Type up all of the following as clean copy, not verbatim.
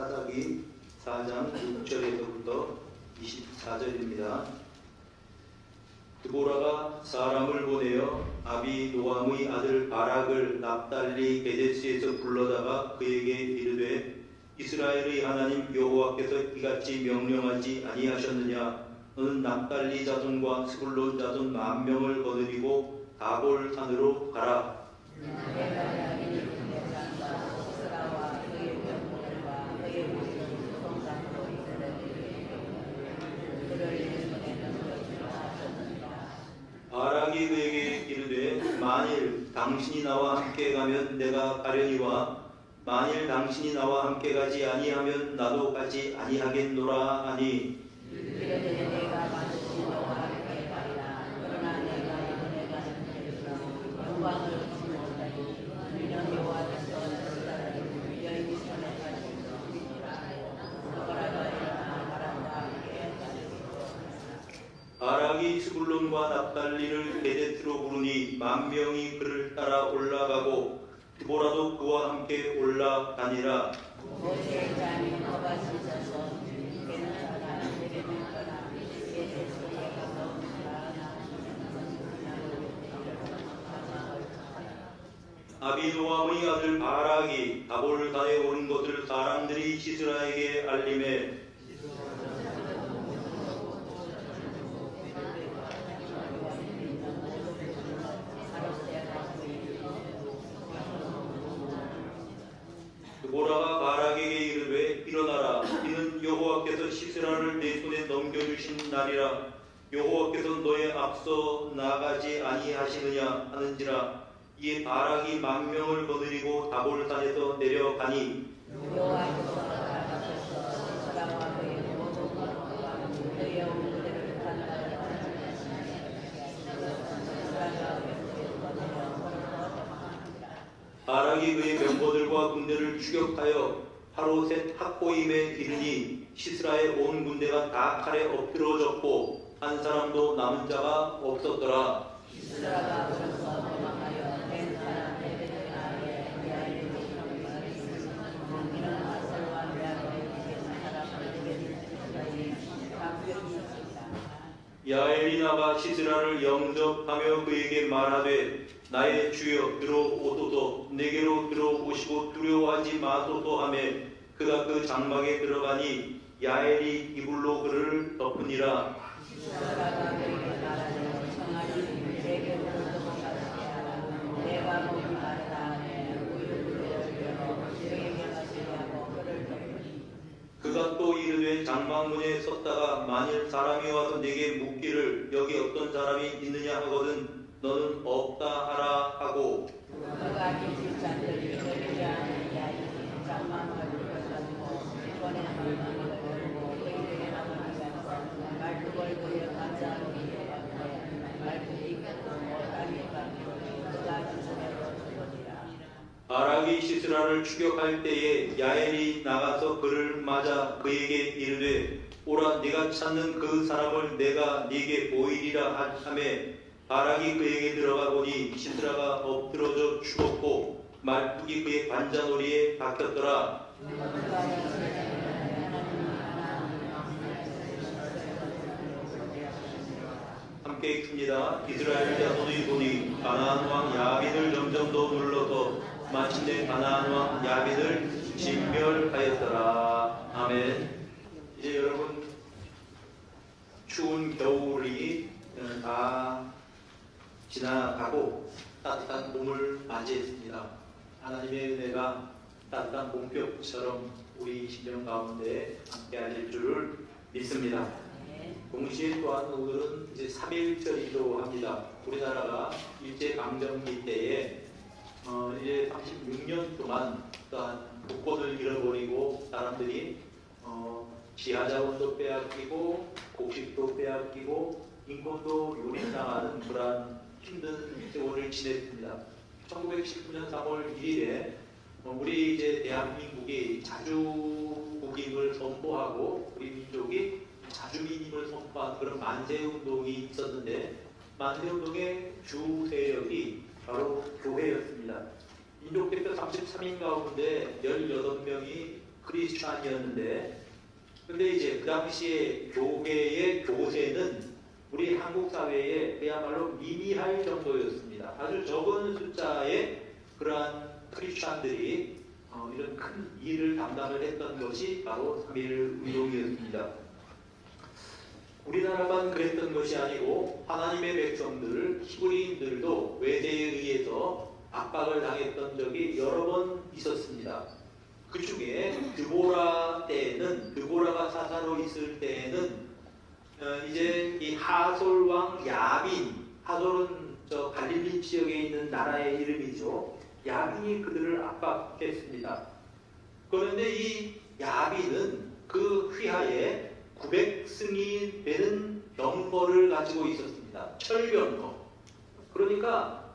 사사기 4장 6절에서부터 24절입니다. 드보라가 사람을 보내어 아비노함의 아들 바락을 납달리 게데스에서 불러다가 그에게 이르되 이스라엘의 하나님 여호와께서 이같이 명령하지 아니하셨느냐? 너는 납달리 자손과 스불론 자손 10,000명을 거느리고 다볼 산으로 가라. 바락이 그에게 이르되 만일 당신이 나와 함께 가면 내가 가려니와 만일 당신이 나와 함께 가지 아니하면 나도 가지 아니하겠노라 하니 바락이 스불론과 납달리를 게데스로 부르니 10,000명이 그를 따라 올라가고 드보라도 그와 함께 올라가니라. 아비노함의 아들 바락이 다볼산에 오른 것을 사람들이 시스라에게 알림해 드보라가 바락에게 이르되 일어나라. 이는 여호와께서 시스라를 내 손에 넘겨주신 날이라. 여호와께서 너의 앞서 나가지 아니하시느냐 하는지라. 이에 바락이 10,000명을 거느리고 다볼산에서 내려가니 바락이 그의 병거들과 군대를 추격하여 하로셋 학고임에 이르니 시스라의 온 군대가 다 칼에 엎드러졌고 한 사람도 남은 자가 없었더라. 야엘이 나가 시스라를 영접하며 그에게 말하되 나의 주여 들어오소서. 내게로 들어오시고 두려워하지 마소서 하며 그가 그 장막에 들어가니 야엘이 이불로 그를 덮으니라. 그가 또 이르되 장막문에 섰다가 만일 사람이 와서 내게 묻기를 여기 어떤 사람이 있느냐 하거든 너는 없다 하라 하고 바락이 시스라를 추격할 때에 야엘이 나가서 그를 맞아 그에게 이르되 오라 네가 찾는 그 사람을 내가 네게 보이리라 하매 바락이 그에게 들어가 보니 시스라가 엎드러져 죽었고 말뚝이 그의 관자놀이에 박혔더라. 함께 읽습니다. 이스라엘 자손의 돈이 가나안 왕 야빈을 점점 더 눌러서 마침내 가나안 왕 야빈을 진멸하였더라. 아멘. 이제 여러분 추운 겨울이 다 지나가고 따뜻한 봄을 맞이했습니다. 하나님의 은혜가 따뜻한 봄볕처럼 우리 심령 가운데 함께하실 줄을 믿습니다. 동시에 또한 오늘은 이제 3.1절이기도 합니다. 우리나라가 일제강점기 때에 이제 36년 동안 또한 국권을 잃어버리고 사람들이 지하자원도 빼앗기고 곡식도 빼앗기고 인권도 요린당하는 그러한 힘든 세월을 지냈습니다. 1919년 3월 1일에 우리 이제 대한민국이 자주국임을 선포하고 우리 민족이 자주민임을 선포한 그런 만세운동이 있었는데 만세운동의 주 세력이 바로 교회였습니다. 민족대표 33인 가운데 18명이 크리스찬이었는데, 근데 이제 그 당시에 교계의 교세는 우리 한국 사회에 그야말로 미미할 정도였습니다. 아주 적은 숫자의 그러한 크리스찬들이 이런 큰 일을 담당을 했던 것이 바로 3.1 운동이었습니다. 우리나라만 그랬던 것이 아니고 하나님의 백성들, 히브리인들도 외세에 의해서 압박을 당했던 적이 여러 번 있었습니다. 그 중에 드보라 때에는, 드보라가 사사로 있을 때에는 이제 이 하솔 왕 야빈, 하솔은 저 갈릴리 지역에 있는 나라의 이름이죠. 야빈이 그들을 압박했습니다. 그런데 이 야빈은 그 휘하에 900승이 되는 병거를 가지고 있었습니다. 철병거. 그러니까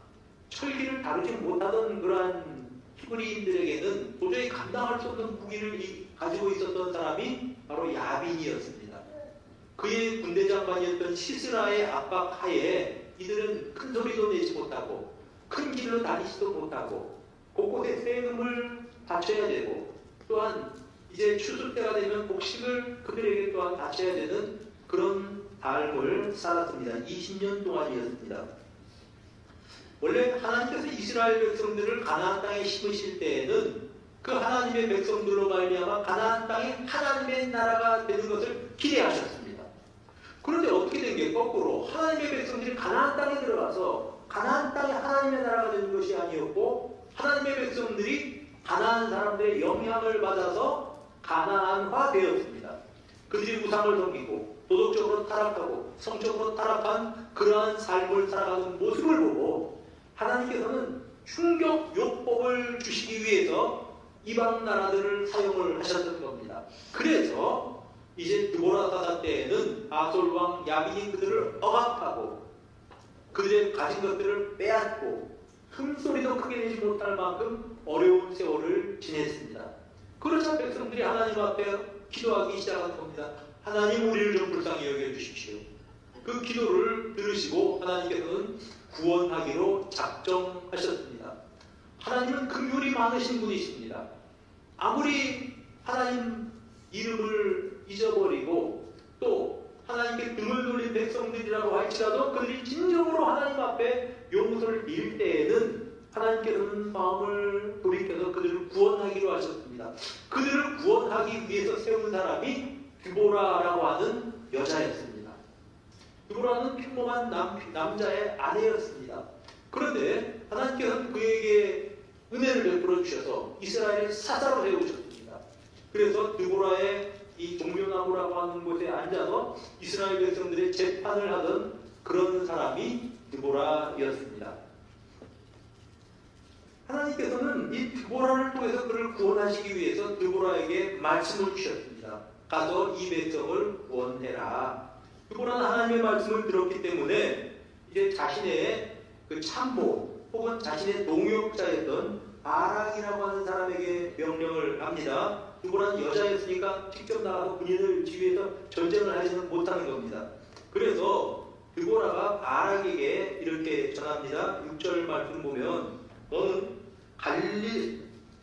철기를 다루지 못하던 그러한 히브리인들에게는 도저히 감당할 수 없는 무기를 가지고 있었던 사람이 바로 야빈이었습니다. 그의 군대 장관이었던 시스라의 압박 하에 이들은 큰 소리도 내지 못하고 큰 길로 다니지도 못하고 곳곳에 세금을 바쳐야 되고, 또한 이제 추수 때가 되면 곡식을 그들에게 또한 바쳐야 되는 그런 삶을 살았습니다. 20년 동안이었습니다. 원래 하나님께서 이스라엘 백성들을 가나안 땅에 심으실 때에는 그 하나님의 백성들로 말미암아 가나안 땅이 하나님의 나라가 되는 것을 기대하셨습니다. 그런데 어떻게 된 게 거꾸로 하나님의 백성들이 가나안 땅에 들어가서 가나안 땅이 하나님의 나라가 되는 것이 아니었고, 하나님의 백성들이 가나안 사람들의 영향을 받아서 가나안화 되었습니다. 그들이 우상을 섬기고 도덕적으로 타락하고 성적으로 타락한 그러한 삶을 살아가는 모습을 보고 하나님께서는 충격 요법을 주시기 위해서 이방 나라들을 사용을 하셨던 겁니다. 그래서 이제 드보라 사사 때에는 아솔 왕 야빈이 그들을 억압하고 그들의 가진 것들을 빼앗고 흠소리도 크게 내지 못할 만큼 어려운 세월을 지냈습니다. 그러자 백성들이 하나님 앞에 기도하기 시작한 겁니다. 하나님, 우리를 좀 불쌍히 여겨주십시오. 그 기도를 들으시고 하나님께서는 구원하기로 작정하셨습니다. 하나님은 긍휼이 많으신 분이십니다. 아무리 하나님 이름을 잊어버리고 또 하나님께 등을 돌린 백성들이라고 할지라도 그들이 진정으로 하나님 앞에 용서를 빌 때에는 하나님께서는 마음을 돌이켜서 그들을 구원하기로 하셨습니다. 그들을 구원하기 위해서 세운 사람이 드보라라고 하는 여자였습니다. 드보라는 평범한 남자의 아내였습니다. 그런데 하나님께서는 그에게 은혜를 베풀어 주셔서 이스라엘의 사사로 세우셨습니다. 그래서 드보라의 이 종려나무라고 하는 곳에 앉아서 이스라엘 백성들의 재판을 하던 그런 사람이 드보라였습니다. 하나님께서는 이 드보라를 통해서 그를 구원하시기 위해서 드보라에게 말씀을 주셨습니다. 가서 이 백성을 구원해라. 드보라는 하나님의 말씀을 들었기 때문에 이제 자신의 그 참모 혹은 자신의 동역자였던 바락이라고 하는 사람에게 명령을 합니다. 드보라는 여자였으니까 직접 나가서 군인을 지휘해서 전쟁을 하지는 못하는 겁니다. 그래서 드보라가 바락에게 이렇게 전합니다. 6절 말씀 보면 너는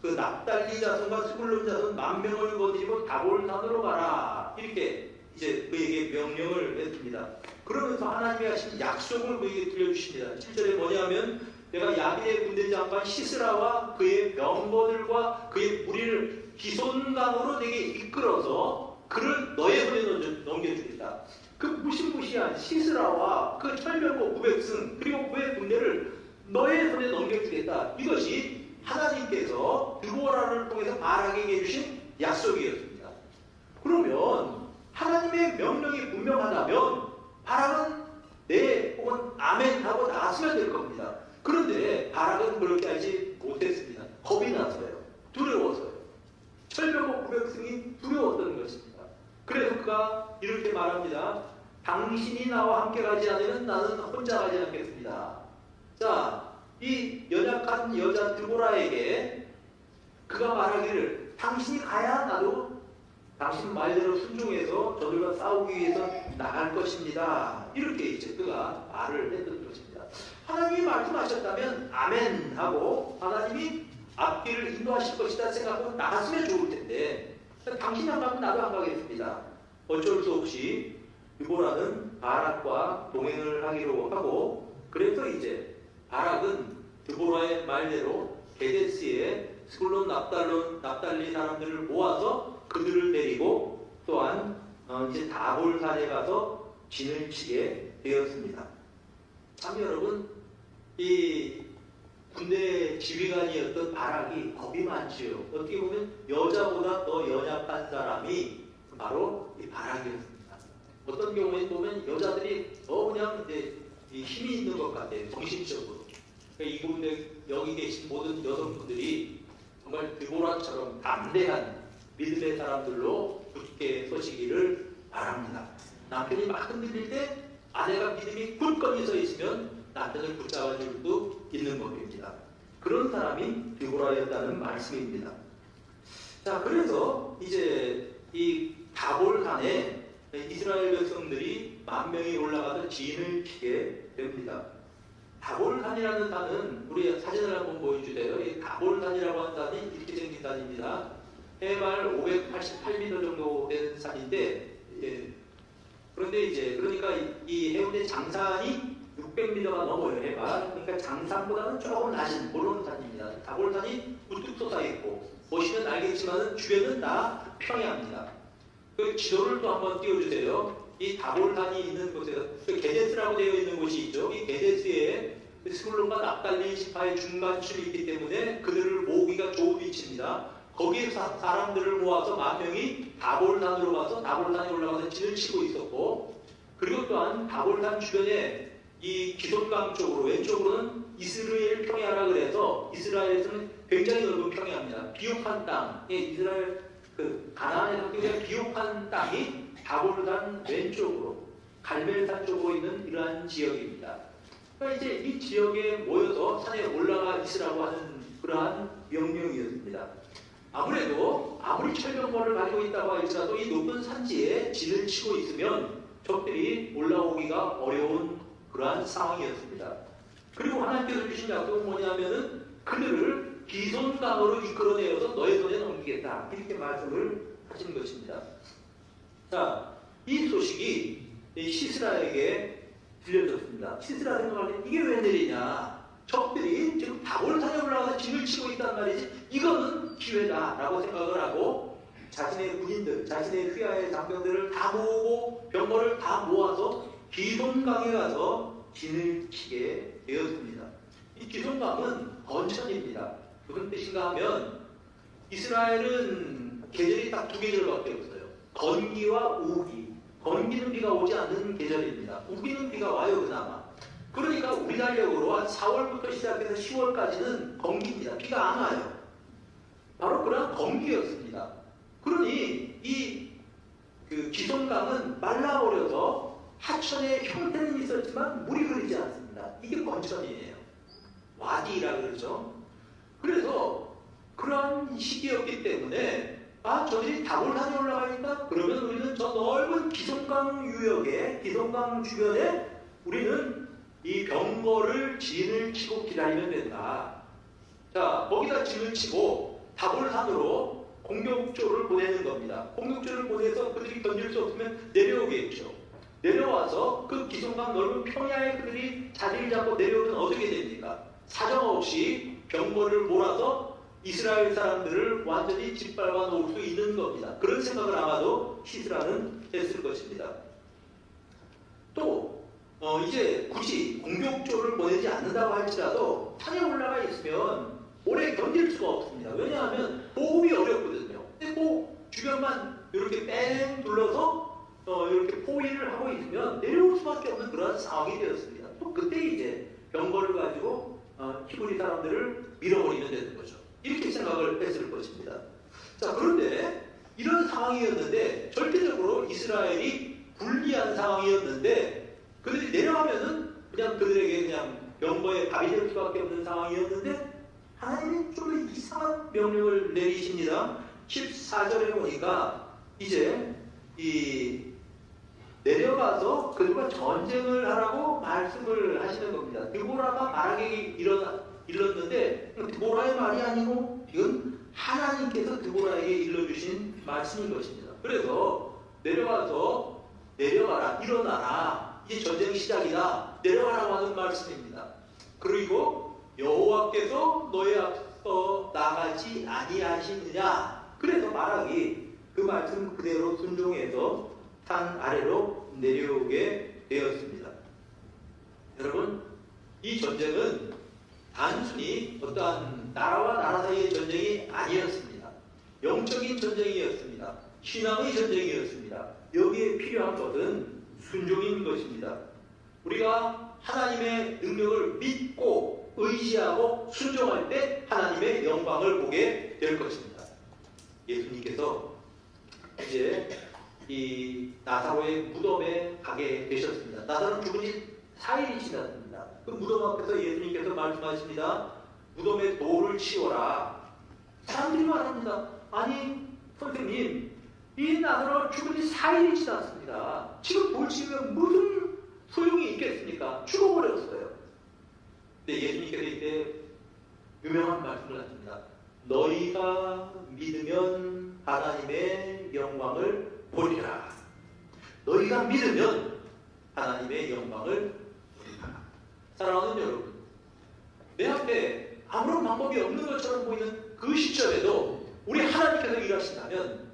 그 납달리 자손과 스불론 자손 10,000명을 거두고 다볼산으로 가라. 이렇게 이제 그에게 명령을 했습니다. 그러면서 하나님이 하신 약속을 그에게 들려주십니다. 7절에 뭐냐면 내가 야빈의 군대 장관 시스라와 그의 병거들과 그의 무리를 기손강으로 내게 이끌어서 그를 너의 손에 넘겨주겠다. 그 무시무시한 시스라와 그 철병거 900승 그리고 그의 군대를 너의 손에 넘겨주겠다. 이것이 하나님께서 드보라를 통해서 바락에게 해주신 약속이었습니다. 그러면 하나님의 명령이 분명하다면 바락은 네 혹은 아멘 하고 나갔으면 될 겁니다. 그런데 바락은 그렇게 하지 못했습니다. 겁이 나서요. 두려워서요. 철병거 900승이 두려웠던 것입니다. 그래서 그가 이렇게 말합니다. 당신이 나와 함께 가지 않으면 나는 혼자 가지 않겠습니다. 자, 이 연약한 여자 드보라에게 그가 말하기를 당신이 가야 나도 당신 말대로 순종해서 저들과 싸우기 위해서 나갈 것입니다. 이렇게 이제 그가 말을 했던 것입니다. 하나님이 말씀하셨다면 아멘 하고 하나님이 앞길을 인도하실 것이다 생각하고 나갔으면 좋을 텐데 당신이 안 가면 나도 안 가겠습니다. 어쩔 수 없이 드보라는 바락과 동행을 하기로 하고, 그래서 이제 바락은 드보라의 말대로 게데스에 스불론 납달리 사람들을 모아서 그들을 데리고 또한 이제 다볼산에 가서 진을 치게 되었습니다. 참 여러분, 이 군대 지휘관이었던 바락이 겁이 많지요. 어떻게 보면 여자보다 더 연약한 사람이 바로 이 바락이었습니다. 어떤 경우에 보면 여자들이 더 그냥 이제 힘이 있는 것 같아요. 정신적으로. 그러니까 이 부분에 여기 계신 모든 여성분들이 정말 드보라처럼 담대한 믿음의 사람들로 굳게 서시기를 바랍니다. 남편이 막 흔들릴 때 아내가 믿음이 굳건히 서 있으면 남편을 붙잡아 줄 수 있는 법입니다. 그런 사람이 드보라였다는 말씀입니다. 자, 그래서 이제 이 다볼산에 이스라엘 백성들이 10,000명이 올라가서 진을 치게 됩니다. 다볼산이라는 산은 우리 사진을 한번 보여주세요. 이 다볼산이라고 하는 산이 이렇게 생긴 산입니다. 해발 588m 정도 된 산인데, 그런데 이제 그러니까 이 해운대 장산이 600m가 넘어요, 해발. 그러니까 장산보다는 조금 낮은 그런 산입니다. 다볼산이 우뚝 솟아 있고, 보시면 알겠지만 주변은 다 평야입니다. 그 지도를 또 한번 띄워주세요. 이 다볼산이 있는 곳에 게데스라고 되어 있는 곳이 있죠. 이 게데스에 스불론과 납달리 지파의 중간쯤이 있기 때문에 그들을 모으기가 좋은 위치입니다. 거기에서 사람들을 모아서 10,000명이 다볼산으로 가서 다볼산에 올라가서 진을 치고 있었고, 그리고 또한 다볼산 주변에 이 기숑강 쪽으로 왼쪽으로는 이스라엘 평야라 그래서 이스라엘에서는 굉장히 넓은 평야입니다. 비옥한 땅, 이스라엘 가나안에서 굉장히 비옥한 땅이 다볼산 왼쪽으로 갈멜산 쪽으로 있는 이러한 지역입니다. 그러니까 이제 이 지역에 모여서 산에 올라가 있으라고 하는 그러한 명령이었습니다. 아무래도 아무리 철병거를 가지고 있다고 할지라도 이 높은 산지에 진을 치고 있으면 적들이 올라오기가 어려운 그러한 상황이었습니다. 그리고 하나님께서 주신 약속은 뭐냐면은 그들을 기손강으로 이끌어내어서 너의 손에 넘기겠다, 이렇게 말씀을 하신 것입니다. 자, 이 소식이 시스라에게 들려졌습니다. 시스라 생각할 때 이게 웬일이냐, 적들이 지금 다볼산에 올라가서 진을 치고 있단 말이지, 이거는 기회다라고 생각을 하고 자신의 군인들, 자신의 휘하의 장병들을 다 모으고 병거를 다 모아서 기손강에 가서 진을 치게 되었습니다. 이 기손강은 건천입니다. 무슨 뜻인가 하면 이스라엘은 계절이 딱 2계절밖에 없어요. 건기와 우기. 건기는 비가 오지 않는 계절입니다. 우기는 비가 와요, 그나마. 그러니까 우리 달력으로 한 4월부터 시작해서 10월까지는 건기입니다. 비가 안 와요. 바로 그런 건기였습니다. 그러니 이 기숑강은 말라버려서 하천의 형태는 있었지만 물이 흐르지 않습니다. 이게 건천이에요. 와디라고 그러죠. 그래서 그러한 시기였기 때문에 저들이 다볼산에 올라가니까 그러면 우리는 저 넓은 기숑강 유역에, 기숑강 주변에 우리는 이 병거를 진을 치고 기다리면 된다. 자, 거기다 진을 치고 다볼산으로 공격조를 보내는 겁니다. 공격조를 보내서 그들이 견딜 수 없으면 내려오겠죠. 내려와서 그 기숑강 넓은 평야에 그들이 자리를 잡고 내려오면 어떻게 됩니까? 사정없이 병거를 몰아서 이스라엘 사람들을 완전히 짓밟아 놓을 수 있는 겁니다. 그런 생각을 아마도 시스라는 했을 것입니다. 또 이제 굳이 공격조를 보내지 않는다고 할지라도 산에 올라가 있으면 오래 견딜 수가 없습니다. 왜냐하면 보호이 어렵거든요. 근데 주변만 이렇게 뺑 둘러서 이렇게 포위를 하고 있으면 내려올 수밖에 없는 그런 상황이 되었습니다. 또 그때 이제 병거를 가지고 히브리 사람들을 밀어버리면 되는 거죠. 이렇게 생각을 했을 것입니다. 자, 그런데 이런 상황이었는데 절대적으로 이스라엘이 불리한 상황이었는데 그들이 내려가면은 그냥 그들에게 그냥 병거에 밥이 될 수밖에 없는 상황이었는데 하나님이 좀 이상한 명령을 내리십니다. 14절에 보니까 이제 내려가서 그들과 전쟁을 하라고 말씀을 하시는 겁니다. 드보라가 바락에게 일렀는데 드보라의 말이 아니고 이건 하나님께서 드보라에게 일러주신 말씀인 것입니다. 그래서 내려가라, 일어나라, 이제 전쟁 시작이다, 내려가라고 하는 말씀입니다. 그리고 여호와께서 너의 앞서 나가지 아니하시느냐. 그래서 바락이 그 말씀 그대로 순종해서 산 아래로 내려오게 되었습니다. 여러분, 이 전쟁은 단순히 어떠한 나라와 나라 사이의 전쟁이 아니었습니다. 영적인 전쟁이었습니다. 신앙의 전쟁이었습니다. 여기에 필요한 것은 순종인 것입니다. 우리가 하나님의 능력을 믿고 의지하고 순종할 때 하나님의 영광을 보게 될 것입니다. 예수님께서 이제 이 나사로의 무덤에 가게 되셨습니다. 나사로 죽은 지 4일이 지났습니다. 그 무덤 앞에서 예수님께서 말씀하십니다. 무덤에 돌을 치워라. 사람들이 말합니다. 아니 선생님, 이 나사로가 죽은 지 4일이 지났습니다. 지금 돌 치우면 무슨 소용이 있겠습니까? 죽어버렸어요. 근데 예수님께서 이때 유명한 말씀을 하십니다. 너희가 믿으면 하나님의 영광을 보리라. 너희가 믿으면 하나님의 영광을 보리라. 사랑하는 여러분, 내 앞에 아무런 방법이 없는 것처럼 보이는 그 시점에도 우리 하나님께서 일하신다면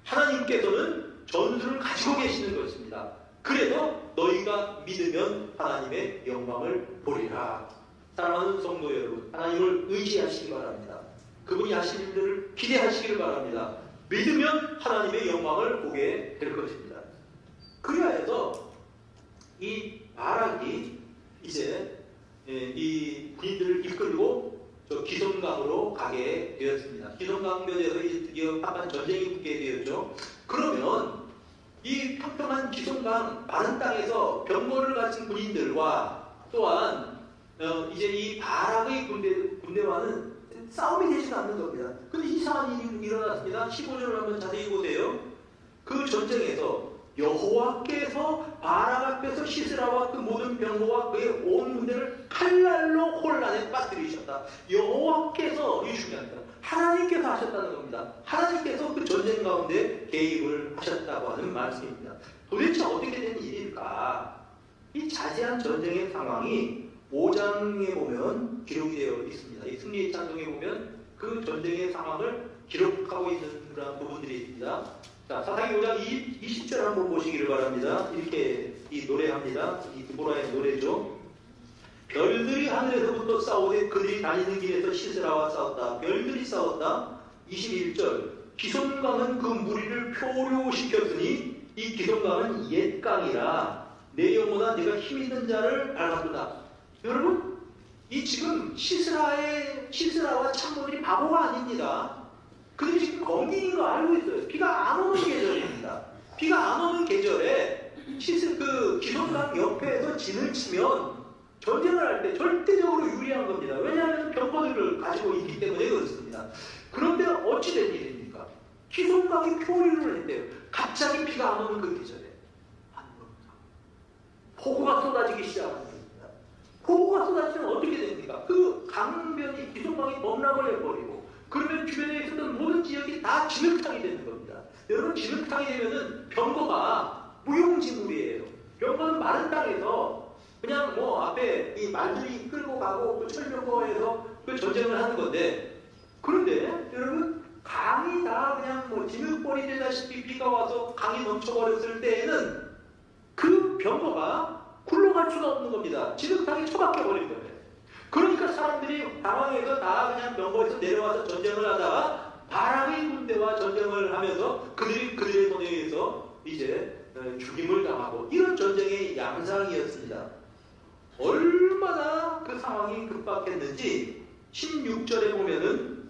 하나님께서는 전술을 가지고 계시는 것입니다. 그래서 너희가 믿으면 하나님의 영광을 보리라. 사랑하는 성도 여러분, 하나님을 의지하시기 바랍니다. 그분이 하신 일들을 기대하시기를 바랍니다. 믿으면 하나님의 영광을 보게 될 것입니다. 그래야 해서 이 바락이 이제 이 군인들을 이끌고 저 기슭강으로 가게 되었습니다. 기슭강변에서 이제 드디어 한판 전쟁이 붙게 되었죠. 그러면 이 평평한 기슭강 마른 땅에서 병거를 가진 군인들과 또한 이제 이 바락의 군대와는 싸움이 되지 않는 겁니다. 근데 이상한 일이 일어났습니다. 15절을 한번 자세히 보세요. 그 전쟁에서 여호와께서 바락 앞에서 시스라와 그 모든 병거와 그의 온 군대를 칼날로 혼란에 빠뜨리셨다. 여호와께서, 이 중요합니다. 하나님께서 하셨다는 겁니다. 하나님께서 그 전쟁 가운데 개입을 하셨다고 하는 말씀입니다. 도대체 어떻게 된 일일까? 이 자세한 전쟁의 상황이 5장에 보면 기록이 되어 있습니다. 이 승리의 찬송에 보면 그 전쟁의 상황을 기록하고 있는 그런 부분들이 있습니다. 자, 사사기 5장 20절 한번 보시기를 바랍니다. 이렇게 이 노래합니다. 이 드보라의 노래죠. 별들이 하늘에서부터 싸우되 그들이 다니는 길에서 시스라와 싸웠다. 별들이 싸웠다. 21절. 기슭강은 그 무리를 표류시켰으니 이 기슭강은 옛 강이라 내 영혼아 내가 힘있는 자를 밟았도다. 여러분, 이 지금 시스라와 참모들이 바보가 아닙니다. 그들이 지금 검gin인 거 알고 있어요. 비가 안 오는 계절입니다. 비가 안 오는 계절에 그 기슭강 옆에서 진을 치면 전쟁을 할 때 절대적으로 유리한 겁니다. 왜냐하면 병거들을 가지고 있기 때문에 그렇습니다. 그런데 어찌 된 일입니까? 기슭강이 표류를 했대요. 갑자기 비가 안 오는 그 계절에 폭우가 쏟아지기 시작합니다. 폭우가 쏟아지면 어떻게 됩니까? 그 강변이 기슭강이 범람을 해버리고 그러면 주변에 있었던 모든 지역이 다 진흙탕이 되는 겁니다. 여러분, 진흙탕이 되면은 병거가 무용지물이에요. 병거는 마른 땅에서 그냥 뭐 앞에 이 말들이 끌고 가고 그 철병거에서 그 전쟁을 하는 건데, 그런데 여러분, 강이 다 그냥 뭐 진흙벌이 되다시피 비가 와서 강이 넘쳐버렸을 때에는 그 병거가 굴러갈 수가 없는 겁니다. 진흙탕에 처박혀 버린 거예요. 그러니까 사람들이 당황해서 다 그냥 병거에서 내려와서 전쟁을 하다가 바락의 군대와 전쟁을 하면서 그들의 손에 의해서 이제 죽임을 당하고, 이런 전쟁의 양상이었습니다. 얼마나 그 상황이 급박했는지 16절에 보면은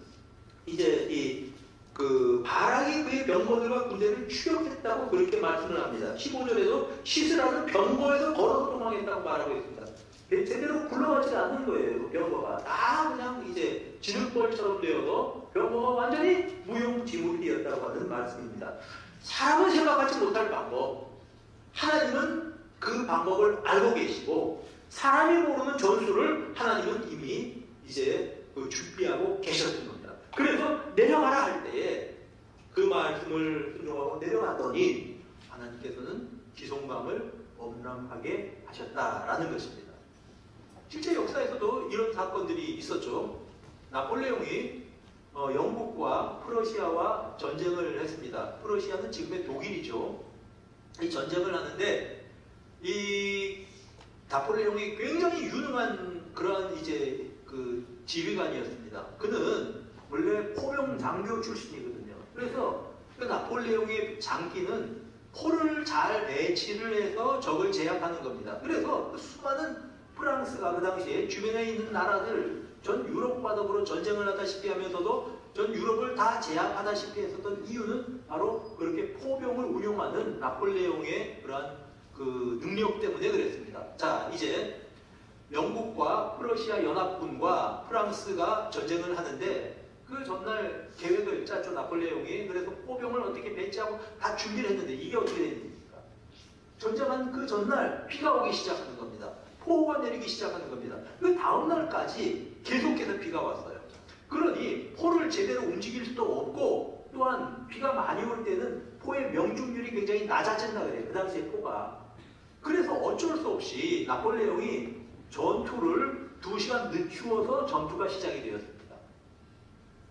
이제 그 바락이 그의 병거들과 군대를 추격했다고 그렇게 말씀을 합니다. 15절에도 시스라는 병거에서 걸어서 도망했다고 말하고 있습니다. 제대로 굴러가지 않는 거예요. 병거가 다 그냥 이제 진흙벌처럼 되어서 병거가 완전히 무용지물이 되었다고 하는 말씀입니다. 사람은 생각하지 못할 방법, 하나님은 그 방법을 알고 계시고 사람이 모르는 전술을 하나님은 이미 이제 준비하고 계셨던 겁니다. 그래서 내려가라 할 때에 그 말씀을 순종하고 내려갔더니 하나님께서는 기송감을 범람하게 하셨다라는 것입니다. 실제 역사에서도 이런 사건들이 있었죠. 나폴레옹이 영국과 프러시아와 전쟁을 했습니다. 프러시아는 지금의 독일이죠. 이 전쟁을 하는데 이 나폴레옹이 굉장히 유능한 그러한 이제 그 지휘관이었습니다. 그는 원래 포병 장교 출신이거든요. 그래서 그 나폴레옹의 장기는 포를 잘 배치를 해서 적을 제압하는 겁니다. 그래서 그 수많은 프랑스가 그 당시에 주변에 있는 나라들 전 유럽과 더불어 전쟁을 하다시피 하면서도 전 유럽을 다 제압하다시피 했었던 이유는 바로 그렇게 포병을 운용하는 나폴레옹의 그러한 그 능력 때문에 그랬습니다. 자, 이제 영국과 프러시아 연합군과 프랑스가 전쟁을 하는데 그 전날 계획을 짰죠, 나폴레옹이. 그래서 포병을 어떻게 배치하고 다 준비를 했는데 이게 어떻게 됩니까? 전쟁한 그 전날 비가 오기 시작하는 겁니다. 폭우가 내리기 시작하는 겁니다. 그 다음날까지 계속해서 비가 왔어요. 그러니 포를 제대로 움직일 수도 없고 또한 비가 많이 올 때는 포의 명중률이 굉장히 낮아진다 그래요. 그 당시에 포가. 그래서 어쩔 수 없이 나폴레옹이 전투를 2시간 늦추어서 전투가 시작이 되었습니다.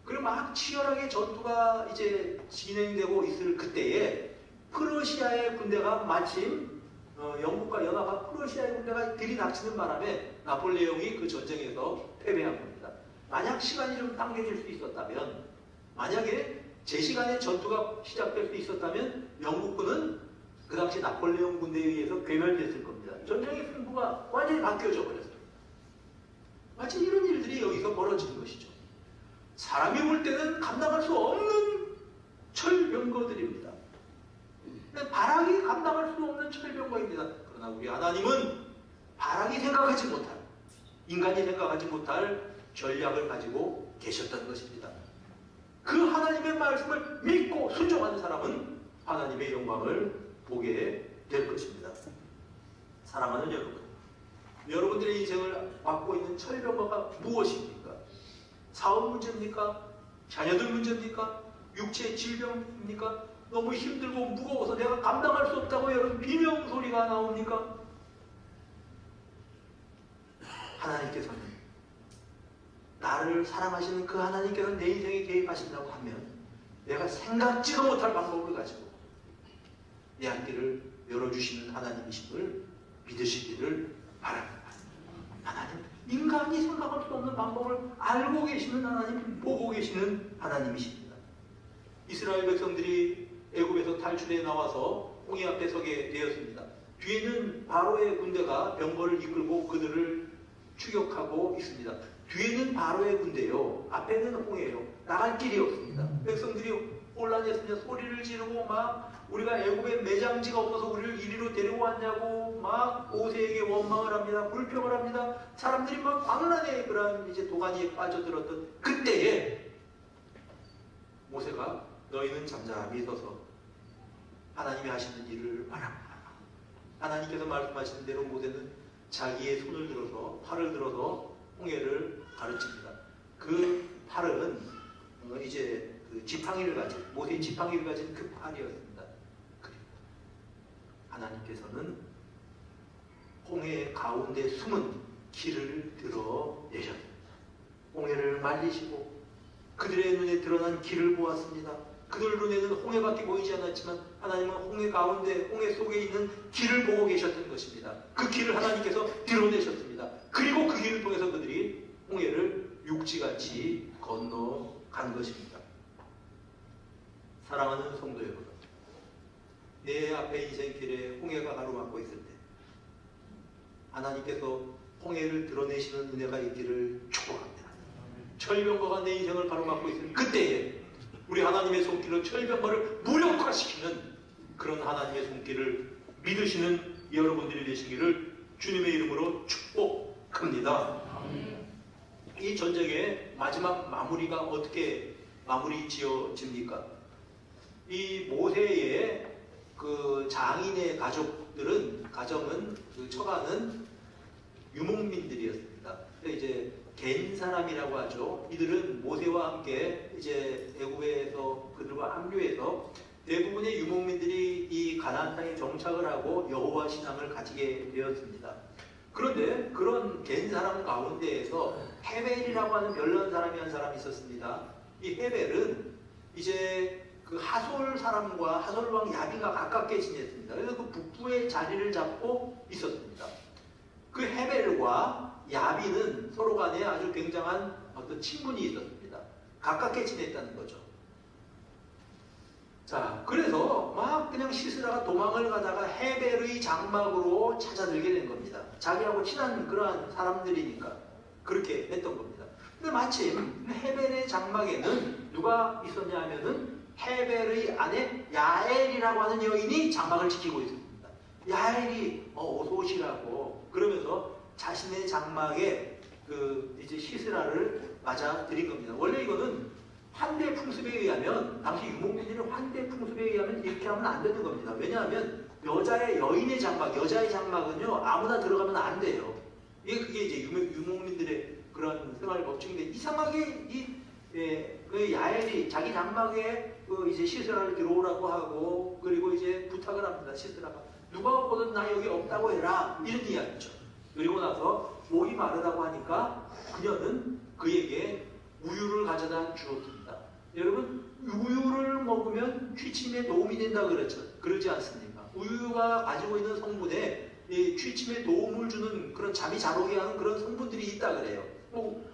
그리고 막 치열하게 전투가 이제 진행되고 있을 그때에 프러시아의 군대가 마침 영국과 연합한 프러시아의 군대가 들이닥치는 바람에 나폴레옹이 그 전쟁에서 패배한 겁니다. 만약 시간이 좀 당겨질 수 있었다면, 만약에 제 시간에 전투가 시작될 수 있었다면 영국군은 그 당시 나폴레옹 군대에 의해서 괴멸됐을 겁니다. 전쟁의 승부가 완전히 바뀌어져 버렸어요. 마치 이런 일들이 여기서 벌어지는 것이죠. 사람이 볼 때는 감당할 수 없는 철병거들입니다. 바락이 감당할 수 없는 철병거입니다. 그러나 우리 하나님은 바락이 생각하지 못할, 인간이 생각하지 못할 전략을 가지고 계셨던 것입니다. 그 하나님의 말씀을 믿고 순종하는 사람은 하나님의 영광을 보게 될 것입니다. 사랑하는 여러분, 여러분들의 인생을 맡고 있는 철병거가 무엇입니까? 사업 문제입니까? 자녀들 문제입니까? 육체 질병입니까? 너무 힘들고 무거워서 내가 감당할 수 없다고 여러분 비명소리가 나옵니까? 하나님께서는, 나를 사랑하시는 그 하나님께서는 내 인생에 개입하신다고 하면 내가 생각지도 못할 방법을 가지고 내 앞길을 열어주시는 하나님이심을 믿으시기를 바랍니다. 하나님, 인간이 생각할 수 없는 방법을 알고 계시는 하나님, 보고 계시는 하나님이십니다. 이스라엘 백성들이 애굽에서 탈출해 나와서 홍해 앞에 서게 되었습니다. 뒤에는 바로의 군대가 병거를 이끌고 그들을 추격하고 있습니다. 뒤에는 바로의 군대요, 앞에는 홍해요. 나갈 길이 없습니다. 백성들이 혼란했으며 소리를 지르고 막 우리가 애굽에 매장지가 없어서 우리를 이리로 데려왔냐고 막 모세에게 원망을 합니다. 불평을 합니다. 사람들이 막 광란의 그런 이제 도가니에 빠져들었던 그때에 모세가 너희는 잠잠히 서서 하나님이 하시는 일을 바라보라. 하나님께서 말씀하시는 대로 모세는 자기의 손을 들어서, 팔을 들어서 홍해를 가르칩니다. 그 팔은 이제 그 지팡이를 가진, 모세의 지팡이를 가진 그 팔이었습니다. 그리고 하나님께서는 홍해 가운데 숨은 길을 드러내셨습니다. 홍해를 말리시고 그들의 눈에 드러난 길을 보았습니다. 그들 눈에는 홍해밖에 보이지 않았지만 하나님은 홍해 가운데, 홍해 속에 있는 길을 보고 계셨던 것입니다. 그 길을 하나님께서 드러내셨습니다. 그리고 그 길을 통해서 그들이 홍해를 육지같이 건너간 것입니다. 사랑하는 성도 여러분, 내 앞에 인생길에 홍해가 가로막고 있을 때 하나님께서 홍해를 드러내시는 은혜가 있기를 축복합니다. 철병거가 내 인생을 가로막고 있을 그때에 우리 하나님의 손길로 철병거를 무력화시키는 그런 하나님의 손길을 믿으시는 여러분들이 되시기를 주님의 이름으로 축복합니다. 이 전쟁의 마지막 마무리가 어떻게 마무리 지어집니까? 이 모세의 그 장인의 가정은 그 처가는 유목민들이었습니다. 이제 겐 사람이라고 하죠. 이들은 모세와 함께 이제 애굽에서 그들과 합류해서 대부분의 유목민들이 이 가나안 땅에 정착을 하고 여호와 신앙을 가지게 되었습니다. 그런데 그런 겐 사람 가운데에서 헤벨이라고 하는 별난 사람이 한 사람이 있었습니다. 이 헤벨은 이제 그 하솔 사람과 하솔 왕 야비가 가깝게 지냈습니다. 그래서 그 북부의 자리를 잡고 있었습니다. 그 헤벨과 야비는 서로 간에 아주 굉장한 어떤 친분이 있었습니다. 가깝게 지냈다는 거죠. 자, 그래서 막 그냥 시스라가 도망을 가다가 헤벨의 장막으로 찾아들게 된 겁니다. 자기하고 친한 그러한 사람들이니까 그렇게 했던 겁니다. 근데 마침 헤벨의 장막에는 누가 있었냐 하면은 헤벨의 아내 야엘이라고 하는 여인이 장막을 지키고 있습니다. 야엘이 어서 오시라고 그러면서 자신의 장막에 그 이제 시스라를 맞아 들인 겁니다. 원래 이거는 환대 풍습에 의하면 당시 유목민들은 환대 풍습에 의하면 이렇게 하면 안 되는 겁니다. 왜냐하면 여인의 장막, 여자의 장막은요 아무나 들어가면 안 돼요. 그게 이제 유목민들의 그런 생활 법칙인데 이상하게 그 야엘이 자기 장막에 그 이제 시스라를 들어오라고 하고 그리고 이제 부탁을 합니다. 시스라가 누가 오거든 나 여기 없다고 해라 이런 이야기죠. 그리고 나서 목이 마르다고 하니까 그녀는 그에게 우유를 가져다 주었습니다. 여러분 우유를 먹으면 취침에 도움이 된다 그랬죠. 그러지 않습니까? 우유가 가지고 있는 성분에 취침에 도움을 주는 그런 잠이 잘 오게 하는 그런 성분들이 있다 그래요.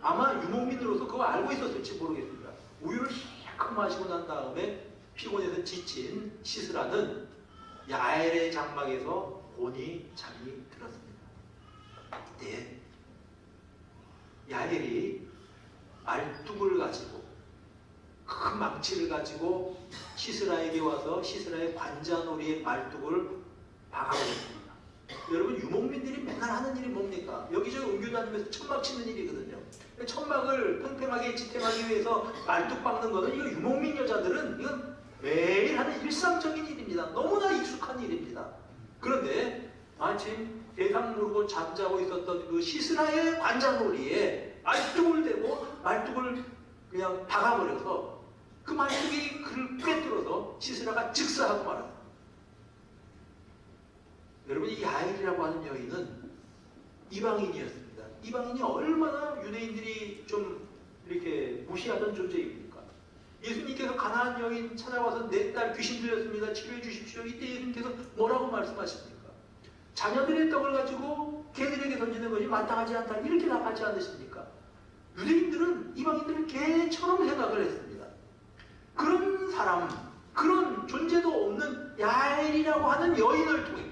아마 유목민으로서 그거 알고 있었을지 모르겠습니다. 우유를 실컷 마시고 난 다음에 피곤해서 지친 시스라는 야엘의 장막에서 곤히 잠이 들었습니다. 이때 야엘이 말뚝을 가지고 큰 망치를 가지고 시스라에게 와서 시스라의 관자놀이의 말뚝을 박아버렸습니다. 여러분 유목민들이 맨날 하는 일이 뭡니까? 여기저기 옮겨 다니면서 천막 치는 일이거든요. 천막을 팽팽하게 지탱하기 위해서 말뚝 박는 거는 이거 유목민 여자들은 이건 매일 하는 일상적인 일입니다. 너무나 익숙한 일입니다. 그런데 마침 대상 모르고 잠자고 있었던 그 시스라의 관자놀이에 말뚝을 대고 말뚝을 그냥 박아버려서 그 말뚝이 그를 꿰뚫어서 시스라가 즉사하고 말았다. 여러분 이 야엘이라고 하는 여인은 이방인이었습니다. 이방인이 얼마나 유대인들이 좀 이렇게 무시하던 존재입니까? 예수님께서 가나안 여인 찾아와서 내 딸 귀신 들렸습니다. 치료해 주십시오. 이때 예수님께서 뭐라고 말씀하십니까? 자녀들의 떡을 가지고 개들에게 던지는 것이 마땅하지 않다. 이렇게 답하지 않으십니까? 유대인들은 이방인들을 개처럼 생각을 했습니다. 그런 사람, 그런 존재도 없는 야엘이라고 하는 여인을 통해서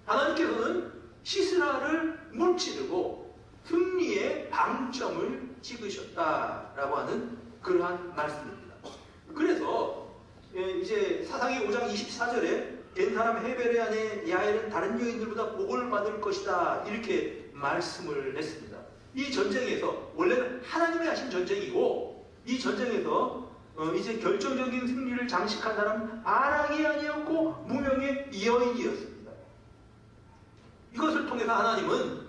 하나님께서는 시스라를 무찌르고 승리의 방점을 찍으셨다라고 하는 그러한 말씀입니다. 그래서 이제 사사기 5장 24절에 된 사람 헤벨의 아내 야엘은 다른 여인들보다 복을 받을 것이다 이렇게 말씀을 했습니다. 이 전쟁에서 원래는 하나님이 하신 전쟁이고 이 전쟁에서 이제 결정적인 승리를 장식한 사람은 아락이 아니었고 무명의 여인이었습니다. 이것을 통해서 하나님은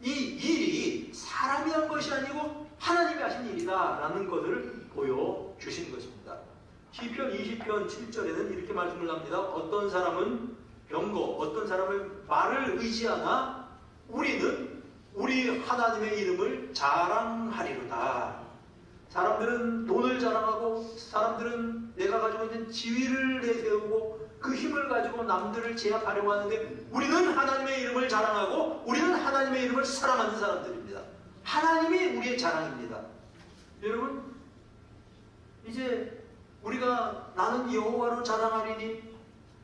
이 일이 사람이 한 것이 아니고 하나님이 하신 일이다 라는 것을 보여주신 것입니다. 시편 20편 7절에는 이렇게 말씀을 합니다. 어떤 사람은 병거, 어떤 사람은 말을 의지하나 우리는 우리 하나님의 이름을 자랑하리로다. 사람들은 돈을 자랑하고 사람들은 내가 가지고 있는 지위를 내세우고 그 힘을 가지고 남들을 제압하려고 하는데 우리는 하나님의 이름을 자랑하고 우리는 하나님의 이름을 사랑하는 사람들입니다. 하나님이 우리의 자랑입니다. 여러분 이제 우리가 나는 여호와로 자랑하리니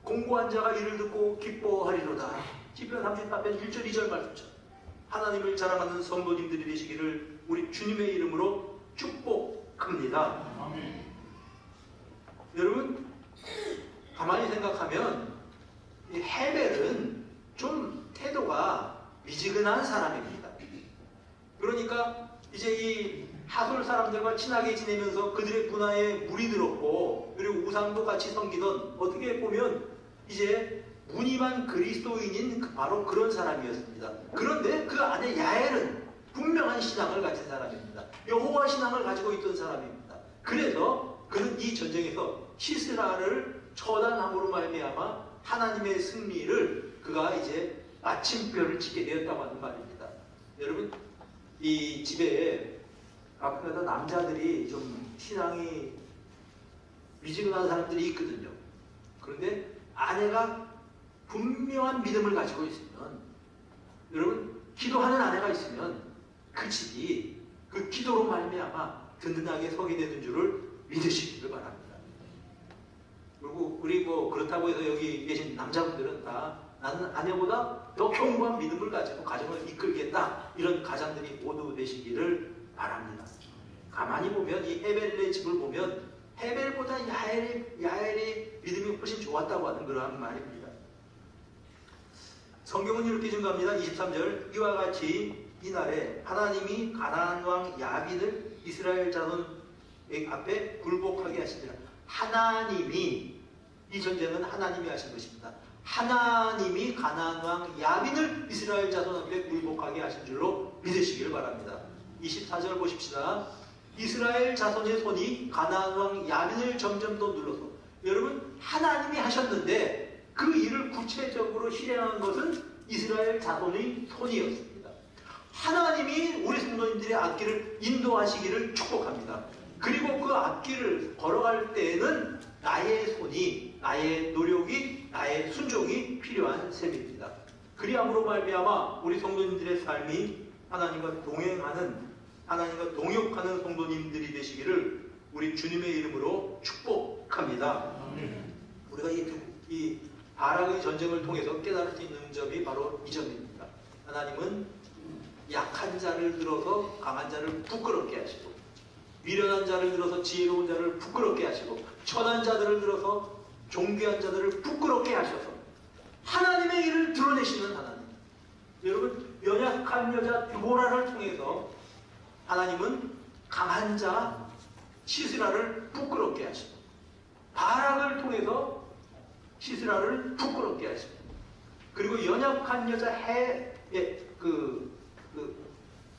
공고한 자가 이를 듣고 기뻐하리로다. 시편 34편 1절 2절 말씀처럼 하나님을 자랑하는 성도님들이 되시기를 우리 주님의 이름으로 축복합니다. 아멘. 여러분 가만히 생각하면 이 헤벨은 좀 태도가 미지근한 사람입니다. 그러니까 이제 이 하솔 사람들과 친하게 지내면서 그들의 문화에 물이 들었고 그리고 우상도 같이 섬기던 어떻게 보면 이제 무늬만 그리스도인인 바로 그런 사람이었습니다. 그런데 그 안에 야엘은 분명한 신앙을 가진 사람입니다. 여호와 신앙을 가지고 있던 사람입니다. 그래서 그는 이 전쟁에서 시스라를 처단함으로 말미암아 하나님의 승리를 그가 이제 마침표를 찍게 되었다고 하는 말입니다. 여러분, 이 집에 가끔가다 남자들이 좀 신앙이 미지근한 사람들이 있거든요. 그런데 아내가 분명한 믿음을 가지고 있으면, 여러분, 기도하는 아내가 있으면 그 집이 그 기도로 말미암아 든든하게 서게 되는 줄을 믿으시기를 바랍니다. 그리고 우리 그렇다고 해서 여기 계신 남자분들은 다 나는 아내보다 더 견고한 믿음을 가지고 가정을 이끌겠다, 이런 가장들이 모두 되시기를 바랍니다. 가만히 보면 이 헤벨의 집을 보면 헤벨보다 야엘의 믿음이 훨씬 좋았다고 하는 그러한 말입니다. 성경은 이렇게 증거합니다. 23절, 이와 같이 이날에 하나님이 가나안 왕 야빈을 이스라엘 자손 앞에 굴복하게 하시니라. 하나님이, 이 전쟁은 하나님이 하신 것입니다. 하나님이 가나안 왕 야빈을 이스라엘 자손 앞에 굴복하게 하신 줄로 믿으시길 바랍니다. 24절 보십시다. 이스라엘 자손의 손이 가나안 왕 야빈을 점점 더 눌러서, 여러분, 하나님이 하셨는데 그 일을 구체적으로 실행한 것은 이스라엘 자손의 손이었습니다. 하나님이 우리 성도님들의 앞길을 인도하시기를 축복합니다. 그리고 그 앞길을 걸어갈 때에는 나의 손이, 나의 노력이, 나의 순종이 필요한 셈입니다. 그리함으로 말미암아 우리 성도님들의 삶이 하나님과 동행하는, 하나님과 동역하는 성도님들이 되시기를 우리 주님의 이름으로 축복합니다. 우리가 이 바락의 전쟁을 통해서 깨달을 수 있는 점이 바로 이 점입니다. 하나님은 약한 자를 들어서 강한 자를 부끄럽게 하시고, 미련한 자를 들어서 지혜로운 자를 부끄럽게 하시고, 천한 자들을 들어서 존귀한 자들을 부끄럽게 하셔서 하나님의 일을 드러내시는 하나님. 여러분, 연약한 여자 드보라를 통해서 하나님은 강한 자 시스라를 부끄럽게 하시고, 바락을 통해서 시스라를 부끄럽게 하시고, 그리고 연약한 여자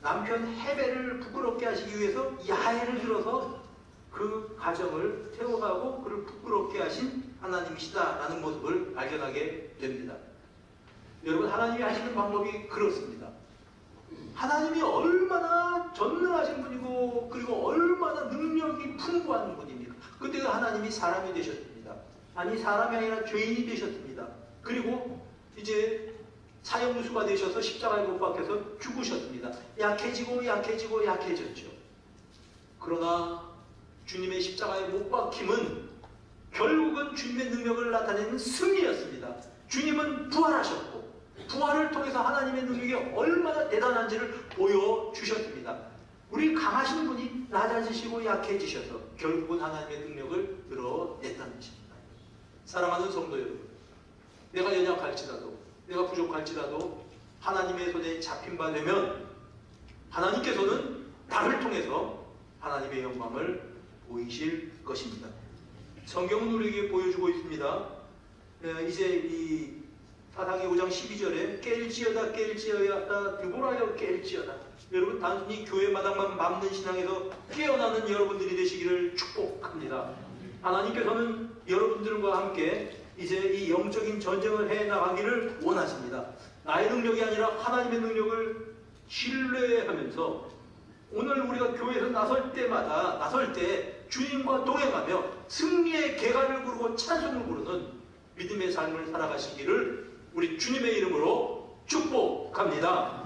남편 헤벨을 부끄럽게 하시기 위해서 야엘을 들어서 그 가정을 세워가고 그를 부끄럽게 하신 하나님이시다라는 모습을 발견하게 됩니다. 여러분, 하나님이 하시는 방법이 그렇습니다. 하나님이 얼마나 전능하신 분이고 그리고 얼마나 능력이 풍부한 분입니까? 그때 하나님이 사람이 되셨습니다. 아니, 사람이 아니라 죄인이 되셨습니다. 그리고 이제 사형수가 되셔서 십자가에 못 박혀서 죽으셨습니다. 약해지고 약해졌죠. 그러나 주님의 십자가에 못 박힘은 결국은 주님의 능력을 나타내는 승리였습니다. 주님은 부활하셨고, 부활을 통해서 하나님의 능력이 얼마나 대단한지를 보여주셨습니다. 우리 강하신 분이 낮아지시고 약해지셔서 결국은 하나님의 능력을 드러냈다는 것입니다. 사랑하는 성도 여러분, 내가 연약할지라도, 내가 부족할지라도 하나님의 손에 잡힌 바 되면 하나님께서는 나를 통해서 하나님의 영광을 보이실 것입니다. 성경은 우리에게 보여주고 있습니다. 이제 이 사사기 5장 12절에 깰지어다 깰지어다 드보라여 깰지어다. 여러분, 단순히 교회 마당만 밟는 신앙에서 깨어나는 여러분들이 되시기를 축복합니다. 하나님께서는 여러분들과 함께 이제 이 영적인 전쟁을 해나가기를 원하십니다. 나의 능력이 아니라 하나님의 능력을 신뢰하면서 오늘 우리가 교회에서 나설 때 주님과 동행하며 승리의 개가를 부르고 찬송을 부르는 믿음의 삶을 살아가시기를 우리 주님의 이름으로 축복합니다.